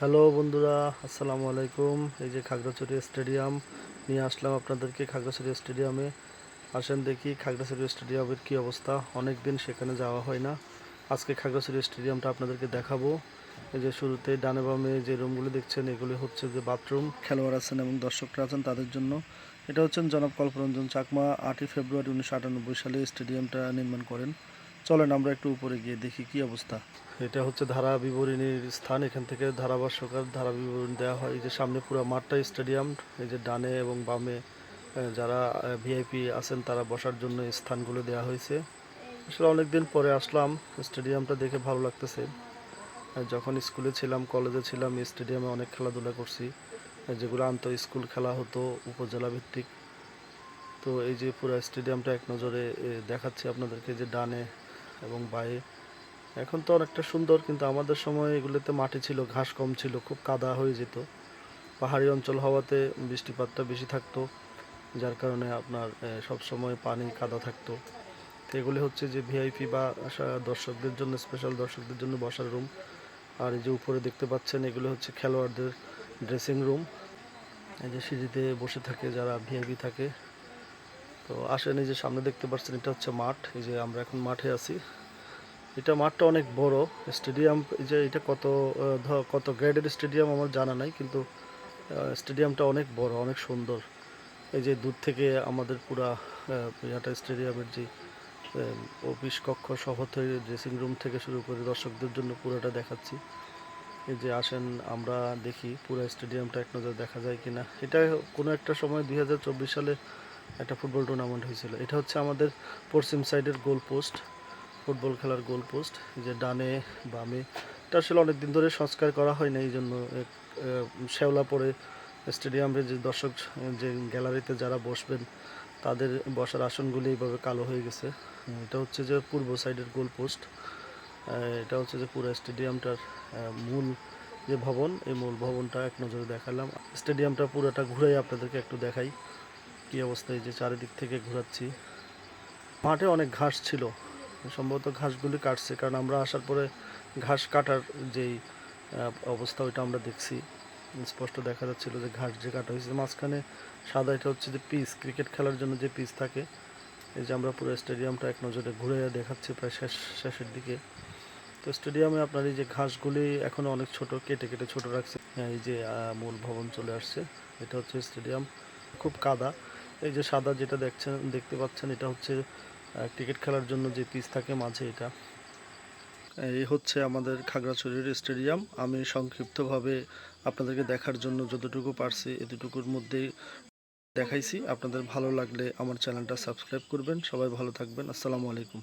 Hello বন্ধুরা, আসসালামু আলাইকুম। এই যে খাগড়াছড়ি স্টেডিয়াম নিয়ে আসলাম আপনাদেরকে। খাগড়াছড়ি স্টেডিয়ামে আসেন, দেখি খাগড়াছড়ি স্টেডিয়ামের কি অবস্থা। অনেক দিন সেখানে যাওয়া হয় না। আজকে খাগড়াছড়ি স্টেডিয়ামটা আপনাদেরকে দেখাবো। এই যে শুরুতে ডানে বামে যে রুমগুলো দেখছেন, এগুলি হচ্ছে যে বাথরুম। খেলোয়াড় আছেন এবং দর্শকরা আছেন তাদের জন্য। এটা হচ্ছেন জনাব কল্পরঞ্জন চাকমা 8ই ফেব্রুয়ারি 1998 সালে স্টেডিয়ামটা নির্মাণ করেন। চলেন আমরা একটু উপরে গিয়ে দেখি কি অবস্থা। এটা হচ্ছে ধারা বিবরণীর স্থান। এখান থেকে ধারাভাষ্যকার ধারা বিবরণী দেওয়া হয়। এই যে সামনে পুরো মাঠটা স্টেডিয়াম। এই যে ডানে এবং বামে যারা ভিআইপি আছেন তারা বসার জন্য স্থানগুলো দেওয়া হয়েছে। আসলে অনেকদিন পরে আসলাম, স্টেডিয়ামটা দেখে ভালো লাগতেছে। যখন স্কুলে ছিলাম, কলেজে ছিলাম, স্টেডিয়ামে অনেক খেলাধুলা করছি, যেগুলো আন্তঃ স্কুল খেলা হতো উপজেলা ভিত্তিক। তো এই যে পুরো স্টেডিয়ামটা এক নজরে দেখাচ্ছি আপনাদেরকে, যে ডানে এবং বাঁয়ে। এখন তো অনেকটা সুন্দর, কিন্তু আমাদের সময় এগুলোতে মাটি ছিল, ঘাস কম ছিল, খুব কাদা হয়ে যেত। পাহাড়ি অঞ্চল হওয়াতে বৃষ্টিপাতটা বেশি থাকতো, যার কারণে আপনার সব সময় পানি কাদা থাকতো। তো এগুলি হচ্ছে যে ভিআইপি বা দর্শকদের জন্য, স্পেশাল দর্শকদের জন্য বসার রুম। আর এই যে উপরে দেখতে পাচ্ছেন, এগুলো হচ্ছে খেলোয়াড়দের ড্রেসিং রুম। এই যে সিঁড়িতে বসে থাকে যারা ভিআইপি থাকে। তো আসেন, এই যে সামনে দেখতে পাচ্ছেন, এটা হচ্ছে মাঠ। এই যে আমরা এখন মাঠে আছি। এটা মাঠটা অনেক বড় স্টেডিয়াম। এই যে এটা কত গ্রেডের স্টেডিয়াম আমার জানা নাই, কিন্তু স্টেডিয়ামটা অনেক বড়, অনেক সুন্দর। এই যে দূর থেকে আমাদের পুরা ইয়াটা স্টেডিয়ামের যে অফিস কক্ষ সহ থেকে, ড্রেসিং রুম থেকে শুরু করে দর্শকদের জন্য পুরোটা দেখাচ্ছি। এই যে আসেন আমরা দেখি পুরো স্টেডিয়ামটা এক নজর দেখা যায় কিনা। এটা কোনো একটা সময় 2024 সালে একটা ফুটবল টুর্নামেন্ট হয়েছিল। এটা হচ্ছে আমাদের পশ্চিম সাইডের গোল পোস্ট, ফুটবল খেলার গোল পোস্ট। যে ডানে বামে, এটা আসলে অনেক দিন ধরে সংস্কার করা হয় না, এই জন্য শ্যাওলা পড়ে স্টেডিয়ামের যে দর্শক, যে গ্যালারিতে যারা বসবেন তাদের বসার আসনগুলি এইভাবে কালো হয়ে গেছে। এটা হচ্ছে যে পূর্ব সাইডের গোল পোস্ট। এটা হচ্ছে যে পুরো স্টেডিয়ামটার মূল যে ভবন, এই মূল ভবনটা এক নজরে দেখালাম। স্টেডিয়ামটা পুরোটা ঘুরাই আপনাদেরকে একটু দেখাই কি অবস্থা। এই যে চারিদিক থেকে ঘোরাচ্ছি। মাঠে অনেক ঘাস ছিল, সম্ভবত ঘাসগুলি কাটছে, কারণ আমরা আসার পরে ঘাস কাটার যেই অবস্থা ওইটা আমরা দেখছি। স্পষ্ট দেখা যাচ্ছিল যে ঘাস যে কাটা হয়েছে। মাঝখানে সাদা, এটা হচ্ছে যে পিচ, ক্রিকেট খেলার জন্য যে পিচ থাকে। এই যে আমরা পুরো স্টেডিয়ামটা এক নজরে ঘুরে দেখাচ্ছি প্রায় শেষের দিকে। তো স্টেডিয়ামে আপনার এই যে ঘাসগুলি এখনও অনেক ছোট, কেটে কেটে ছোট রাখছে। এই যে মূল ভবন চলে আসছে। এটা হচ্ছে স্টেডিয়াম, খুব কাদা। এই যে সাদা যেটা দেখতে পাচ্ছেন, এটা হচ্ছে ক্রিকেট খেলার জন্য যে পিচ থাকে মাঝে, এটা। এই হচ্ছে আমাদের খাগড়াছড়ির স্টেডিয়াম। আমি সংক্ষিপ্তভাবে আপনাদেরকে দেখার জন্য যতটুকু পারছি এতটুকুর মধ্যেই দেখাইছি। আপনাদের ভালো লাগলে আমার চ্যানেলটা সাবস্ক্রাইব করবেন। সবাই ভালো থাকবেন। আসসালামু আলাইকুম।